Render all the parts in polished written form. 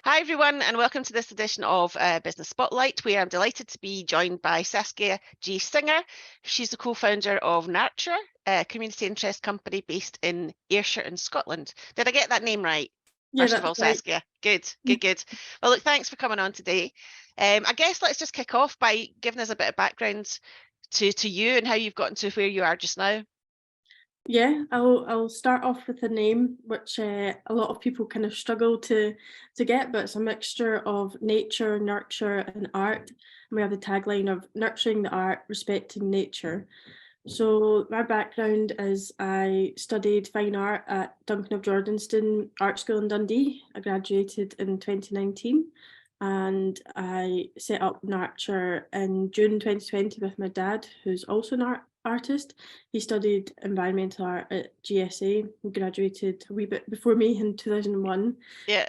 Hi, everyone, and welcome to this edition of Business Spotlight, where I'm delighted to be joined by Saskia G. Singer. She's the co-founder of Nurture, a community interest company based in Ayrshire in Scotland. Did I get that name right? Yeah, First of that's all, right. Saskia. Good. Well, look, thanks for coming on today. I guess let's just kick off by giving us a bit of background to you and how you've gotten to where you are just now. Yeah, I'll start off with a name which a lot of people kind of struggle to get, but it's a mixture of nature, nurture, and art. And we have the tagline of nurturing the art, respecting nature. So my background is I studied fine art at Duncan of Jordanstone Art School in Dundee. I graduated in 2019 and I set up Nurture in June 2020 with my dad, who's also an artist. He studied environmental art at GSA and graduated a wee bit before me in 2001. Yeah.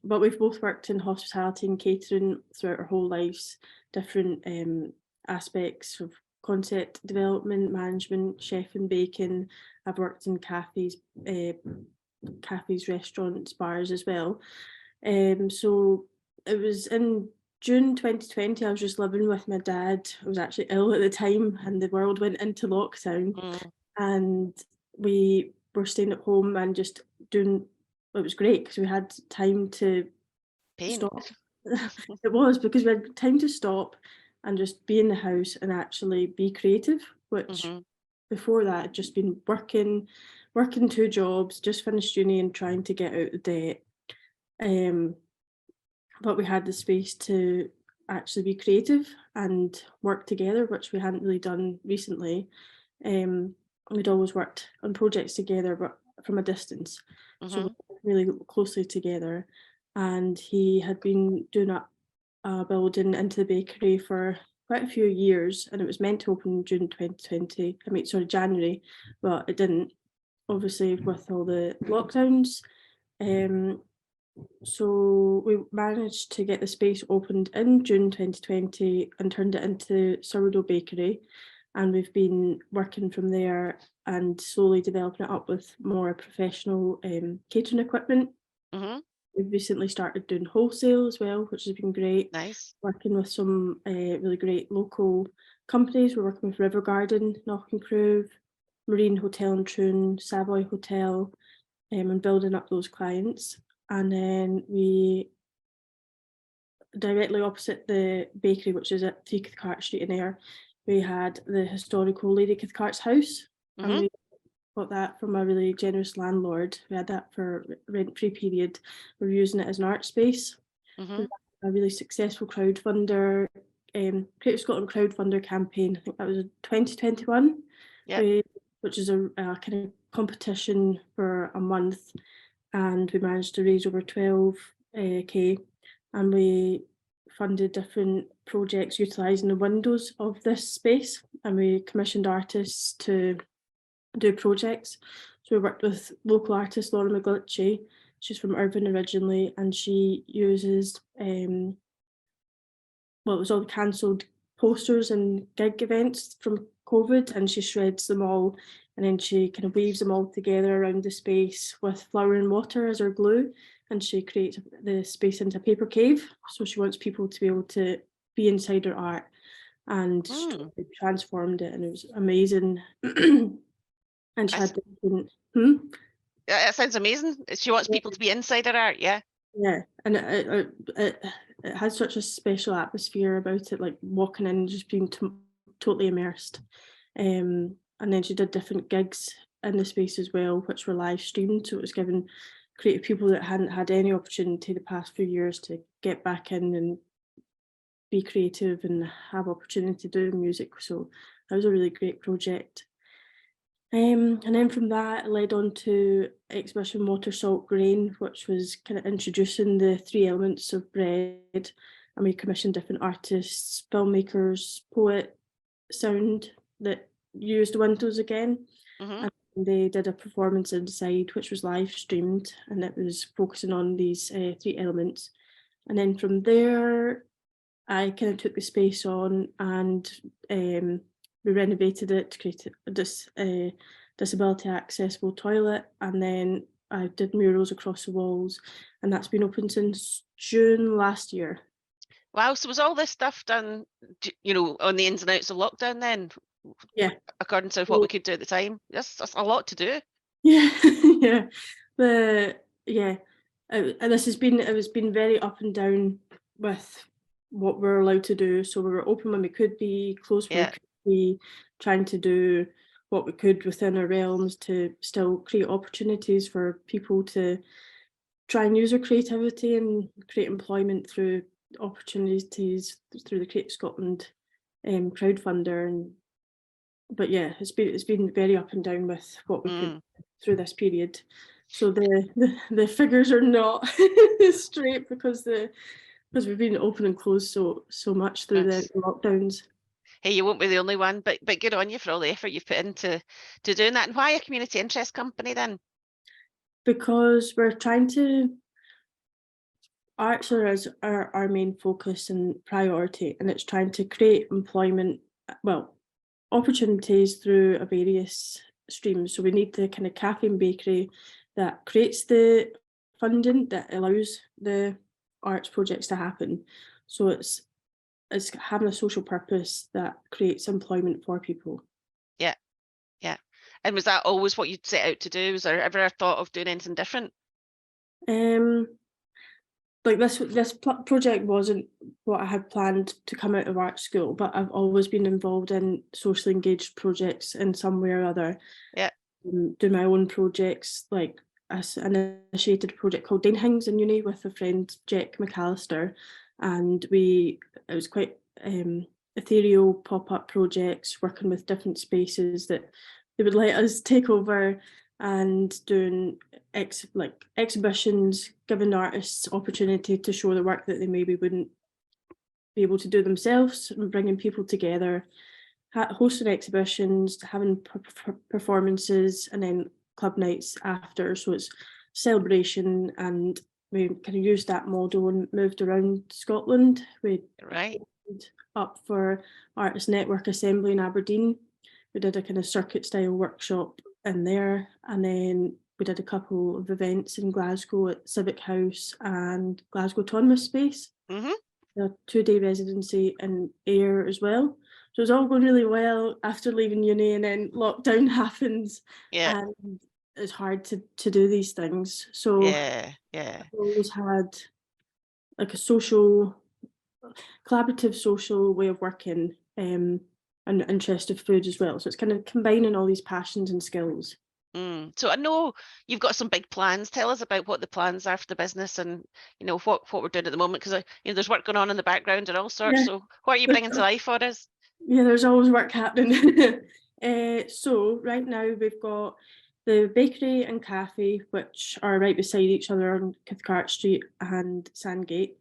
But we've both worked in hospitality and catering throughout our whole lives, different aspects of concept development, management, chef and baking. I've worked in cafes, restaurants, bars as well. So it was in June 2020, I was just living with my dad. I was actually ill at the time and the world went into lockdown, Mm, and we were staying at home and just doing it was great because we had time to paint. stop. It was because we had time to stop and just be in the house and actually be creative, which Hmm. before that had just been working two jobs, just finished uni and trying to get out of debt. Um, but we had the space to actually be creative and work together, which we hadn't really done recently. We'd always worked on projects together, but from a distance, so we Hmm. worked really closely together. And he had been doing a building into the bakery for quite a few years, and it was meant to open in June 2020. I mean, sorry, January, but it didn't. Obviously, with all the lockdowns. Um, so we managed to get the space opened in June 2020 and turned it into sourdough bakery. And we've been working from there and slowly developing it up with more professional catering equipment. Hmm. We've recently started doing wholesale as well, which has been great. Nice. Working with some really great local companies. We're working with River Garden, Knock&Crove, Marine Hotel and Troon, Savoy Hotel, and building up those clients. And then we directly opposite the bakery, which is at 3 Cathcart Street in Ayr, we had the historical Lady Cathcart's house, and Hmm. we got that from a really generous landlord. We had that for rent-free period. We're using it as an art space. We Hmm. had a really successful crowdfunder, Creative Scotland crowdfunder campaign. I think that was in 2021, Yep. we, which is a kind of competition for a month, and we managed to raise over 12K, and we funded different projects utilising the windows of this space, and we commissioned artists to do projects. So we worked with local artist Laura McGlitchy. She's from Irvine originally, and she uses well, it was all cancelled posters and gig events from COVID, and she shreds them all, and then she kind of weaves them all together around the space with flour and water as her glue, and she creates the space into a paper cave. So she wants people to be able to be inside her art, and she Mm. totally transformed it, and it was amazing. And she That's, had different, hmm? that sounds amazing. She wants people to be inside her art, yeah. Yeah, and it has such a special atmosphere about it, like walking in and just being totally immersed. And then she did different gigs in the space as well, which were live streamed, so it was giving creative people that hadn't had any opportunity the past few years to get back in and be creative and have opportunity to do music. So that was a really great project. And then from that, it led on to exhibition Water, Salt, Grain, which was kind of introducing the three elements of bread. And we commissioned different artists, filmmakers, poet, sound that used windows again. Hmm. And they did a performance inside, which was live streamed, and it was focusing on these three elements. And then from there, I kind of took the space on, and we renovated it to create this disability accessible toilet, and then I did murals across the walls, and that's been open since June last year. Wow. So was all this stuff done, on the ins and outs of lockdown then, Yeah. according to what So we could do at the time? That's a lot to do. yeah, yeah. Yeah, and this has been it has been very up and down with what we're allowed to do. So we were open when we could be, closed when we Yeah. could be, trying to do what we could within our realms to still create opportunities for people to try and use their creativity and create employment through opportunities through the Create Scotland crowdfunder. And but yeah, it's been very up and down with what we could Mm. through this period. So the figures are not straight because we've been open and closed so much through the Yes. lockdowns. Hey, you won't be the only one, but good on you for all the effort you've put into doing that. And why a community interest company then? Because we're trying to Ayrshire is our main focus and priority, and it's trying to create employment, well, opportunities through a various streams. So we need the kind of cafe and bakery that creates the funding that allows the arts projects to happen. So it's having a social purpose that creates employment for people. Yeah, yeah. And was that always what you'd set out to do? Was there ever a thought of doing anything different? Um, like this project wasn't what I had planned to come out of art school, but I've always been involved in socially engaged projects in some way or other. Yeah. Do my own projects, like I initiated a project called Danehings in uni with a friend, Jack McAllister, and it was quite ethereal pop-up projects, working with different spaces that they would let us take over, and doing exhibitions, giving artists opportunity to show the work that they maybe wouldn't be able to do themselves, and bringing people together, hosting exhibitions, having performances, and then club nights after. So it's celebration, and we kind of used that model and moved around Scotland. We Right. opened up for Artist Network Assembly in Aberdeen. We did a kind of circuit style workshop in there, and then we did a couple of events in Glasgow at Civic House and Glasgow Autonomous Space, Mm-hmm. a 2-day residency in Ayr as well. So it was all going really well after leaving uni, and then lockdown happens, Yeah. and it's hard to do these things. So Yeah. Yeah. I've always had like a collaborative social way of working, and interest of food as well. So it's kind of combining all these passions and skills. So I know you've got some big plans. Tell us about what the plans are for the business, and what we're doing at the moment, because there's work going on in the background and all sorts. Yeah, So what are you bringing to life for us? yeah, there's always work happening. So right now we've got the bakery and cafe, which are right beside each other on Cathcart Street and Sandgate.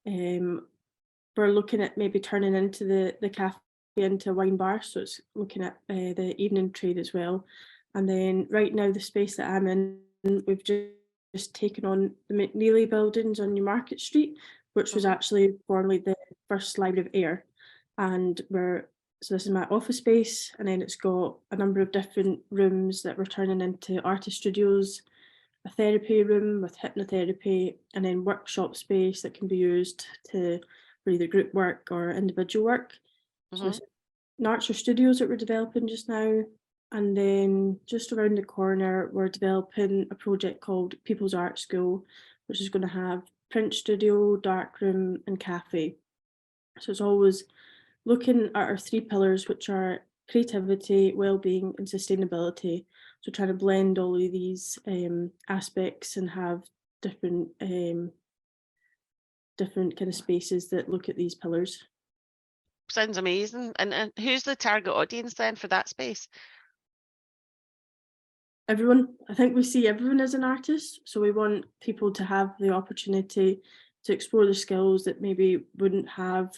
We're looking at maybe turning into the cafe into a wine bar, so it's looking at the evening trade as well. And then right now the space that I'm in, we've just taken on the McNeely buildings on Newmarket Street, which was Hmm. actually formerly the first Library of Ayr. And so this is my office space, and then it's got a number of different rooms that we're turning into artist studios, a therapy room with hypnotherapy, and then workshop space that can be used for either group work or individual work. So Hmm. this Ayrshire studios that we're developing just now. And then just around the corner, we're developing a project called People's Art School, which is going to have print studio, darkroom, and cafe. So it's always looking at our 3 pillars, which are creativity, well-being, and sustainability. So trying to blend all of these aspects and have different different kind of spaces that look at these pillars. Sounds amazing. And who's the target audience then for that space? Everyone, I think we see everyone as an artist, so we want people to have the opportunity to explore the skills that maybe wouldn't have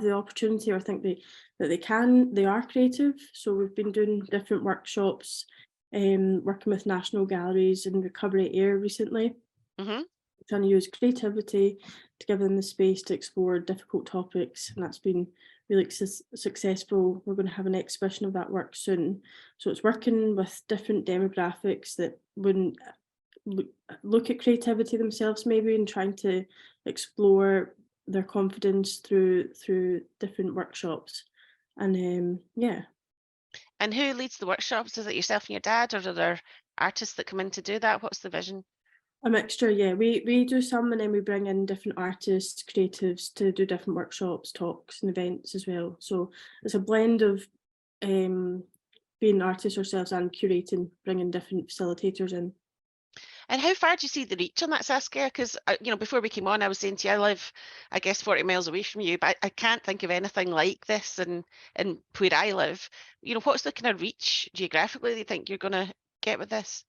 the opportunity, or think they are creative. So we've been doing different workshops, working with national galleries in Recovery Ayr recently, Hmm. trying to use creativity to give them the space to explore difficult topics, and that's been really successful. We're going to have an exhibition of that work soon. So it's working with different demographics that wouldn't look at creativity themselves maybe, and trying to explore their confidence through different workshops. And yeah. And who leads the workshops? Is it yourself and your dad, or are there artists that come in to do that? What's the vision? A mixture, yeah. We do some, and then we bring in different artists, creatives to do different workshops, talks and events as well. So it's a blend of being artists ourselves and curating, bringing different facilitators in. And how far do you see the reach on that, Saskia? Because, before we came on, I was saying to you, I live, I guess, 40 miles away from you, but I can't think of anything like this in where I live. What's the kind of reach geographically that you think you're going to get with this?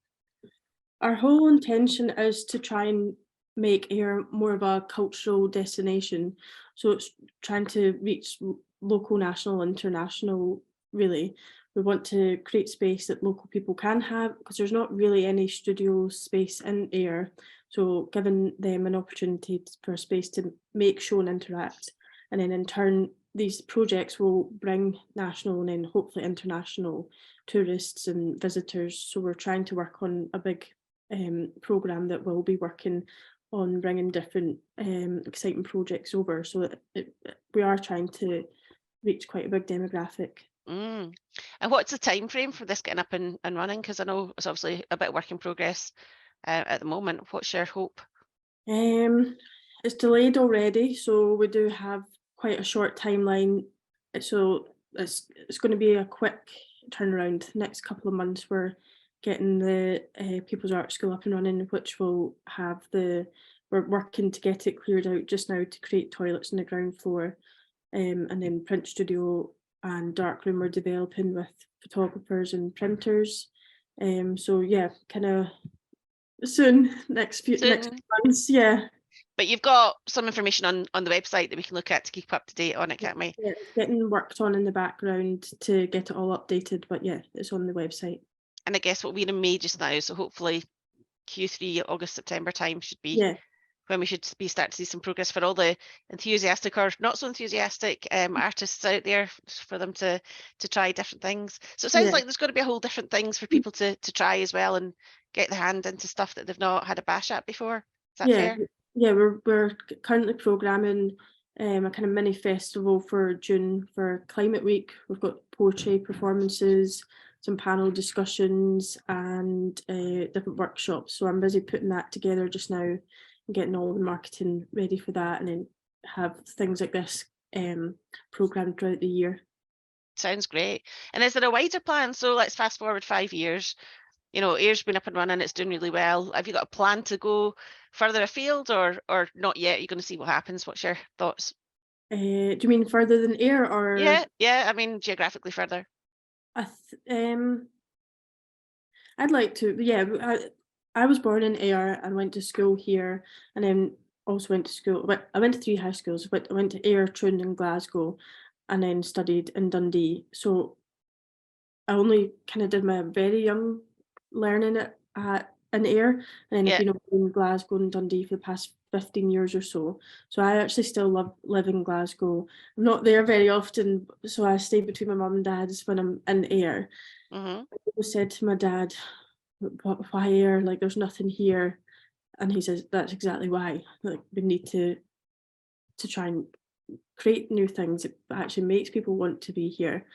Our whole intention is to try and make Ayr more of a cultural destination. So it's trying to reach local, national, international, really. We want to create space that local people can have, because there's not really any studio space in Ayr. So giving them an opportunity for space to make, show and interact. And then in turn, these projects will bring national and then hopefully international tourists and visitors. So we're trying to work on a big programme that will be working on bringing different exciting projects over. So we are trying to reach quite a big demographic. And what's the time frame for this getting up and running? Because I know it's obviously a bit of work in progress at the moment. What's your hope? It's delayed already, so we do have quite a short timeline. So it's going to be a quick turnaround. Next couple of months, we're getting the People's Art School up and running, which will have we're working to get it cleared out just now to create toilets on the ground floor, and then print studio and darkroom we're developing with photographers and printers. So yeah, kind of soon, next months, yeah. But you've got some information on the website that we can look at to keep up to date on it, can't we? Yeah, it's getting worked on in the background to get it all updated, but yeah, it's on the website. And I guess we're in May just now, so hopefully Q3, August, September time should be when we should be starting to see some progress for all the enthusiastic or not so enthusiastic artists out there, for them to try different things. So it sounds like there's going to be a whole different things for people to try as well, and get their hand into stuff that they've not had a bash at before. Is that fair? Yeah, we're currently programming a kind of mini festival for June for Climate Week. We've got poetry performances, some panel discussions and different workshops. So I'm busy putting that together just now and getting all the marketing ready for that, and then have things like this programmed throughout the year. Sounds great. And is there a wider plan? So let's fast forward 5 years. Ayr's been up and running, it's doing really well. Have you got a plan to go further afield, or not yet? You're going to see what happens. What's your thoughts? Do you mean further than Ayr, or? Yeah. I mean geographically further. I'd like to. Yeah, I was born in Ayr and went to school here, and then also went to school. I went to 3 high schools. But I went to Ayr, Troon, and Glasgow, and then studied in Dundee. So I only kind of did my very young learning in Ayr, and then I've been in Glasgow and Dundee for the past 15 years or so. So I actually still live in Glasgow. I'm not there very often, so I stay between my mum and dad's when I'm in Ayr. I said to my dad, why Ayr? Like, there's nothing here. And he says, that's exactly why. Like, we need to try and create new things that actually makes people want to be here.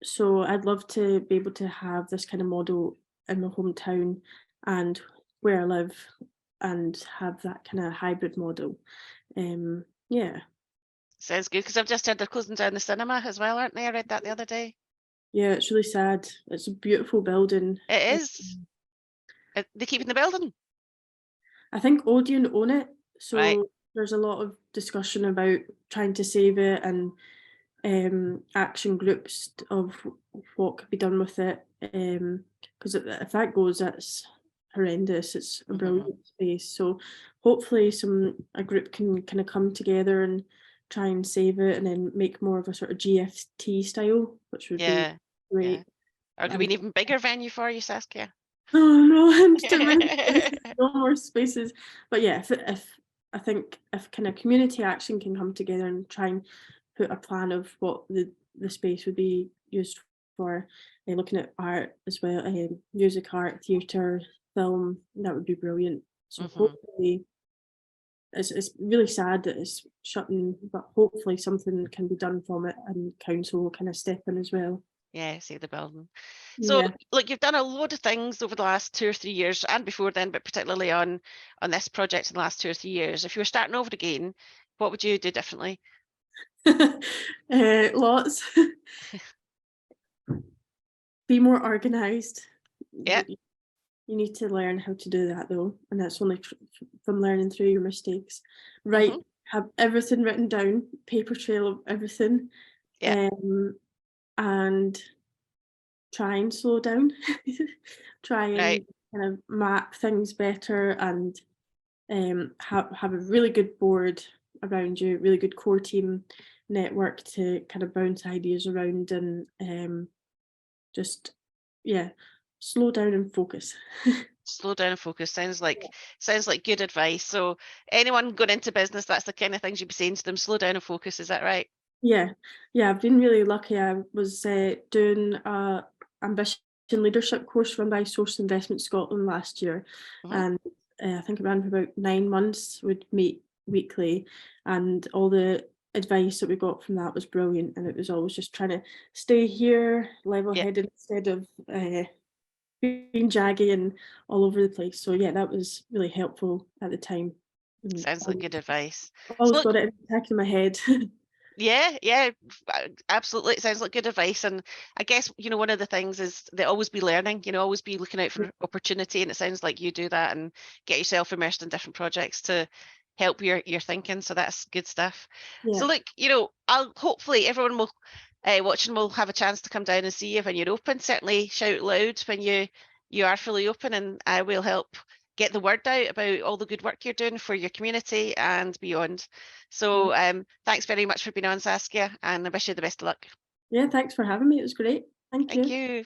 So I'd love to be able to have this kind of model in my hometown and where I live, and have that kind of hybrid model. Yeah. Sounds good, because I've just heard they're closing down the cinema as well, aren't they? I read that the other day. Yeah, it's really sad. It's a beautiful building. It is. Are they keeping the building? I think Odeon own it, so There's a lot of discussion about trying to save it, and action groups of what could be done with it. Because if that goes, that's horrendous. It's a brilliant space. So hopefully a group can kind of come together and try and save it, and then make more of a sort of GFT style, which would be great. Or could be an even bigger venue for you, Saskia. Oh no, I'm too many spaces. No more spaces. But yeah, if I think if kind of community action can come together and try and put a plan of what the space would be used for, looking at art as well, music, art, theatre, film, that would be brilliant. So Hmm. hopefully, it's really sad that it's shutting, but hopefully something can be done from it, and council will kind of step in as well. Yeah, save the building. So, Yeah. look, you've done a load of things over the last 2 or 3 years and before then, but particularly on this project in the last 2 or 3 years. If you were starting over again, what would you do differently? Lots. Be more organised. Yeah. You need to learn how to do that though, and that's only from learning through your mistakes. Hmm. Have everything written down, paper trail of everything, Yeah. um, and try and slow down. Try Right. and kind of map things better, and have a really good board around you, really good core team network to kind of bounce ideas around, and just, yeah, slow down and focus. Slow down and focus. Sounds like good advice. So anyone going into business, that's the kind of things you'd be saying to them. Slow down and focus. Is that right? Yeah, yeah, I've been really lucky. I was doing a ambition leadership course run by Source Investment Scotland last year, Hmm. and I think it ran for about 9 months. We'd meet weekly, and all the advice that we got from that was brilliant. And it was always just trying to stay here, Yeah. level-headed instead of being jaggy and all over the place. So yeah, that was really helpful at the time. And Sounds like good advice. So always look, got it in the back of my head. yeah, yeah, absolutely. It sounds like good advice. And I guess, one of the things is they always be learning, always be looking out for opportunity. And it sounds like you do that and get yourself immersed in different projects to help your thinking. So that's good stuff. Yeah. So look, I'll hopefully everyone will watching will have a chance to come down and see you when you're open. Certainly shout loud when you are fully open, and I will help get the word out about all the good work you're doing for your community and beyond. Yeah. So thanks very much for being on, Saskia, and I wish you the best of luck. Yeah, thanks for having me. It was great. Thank Thank you. you.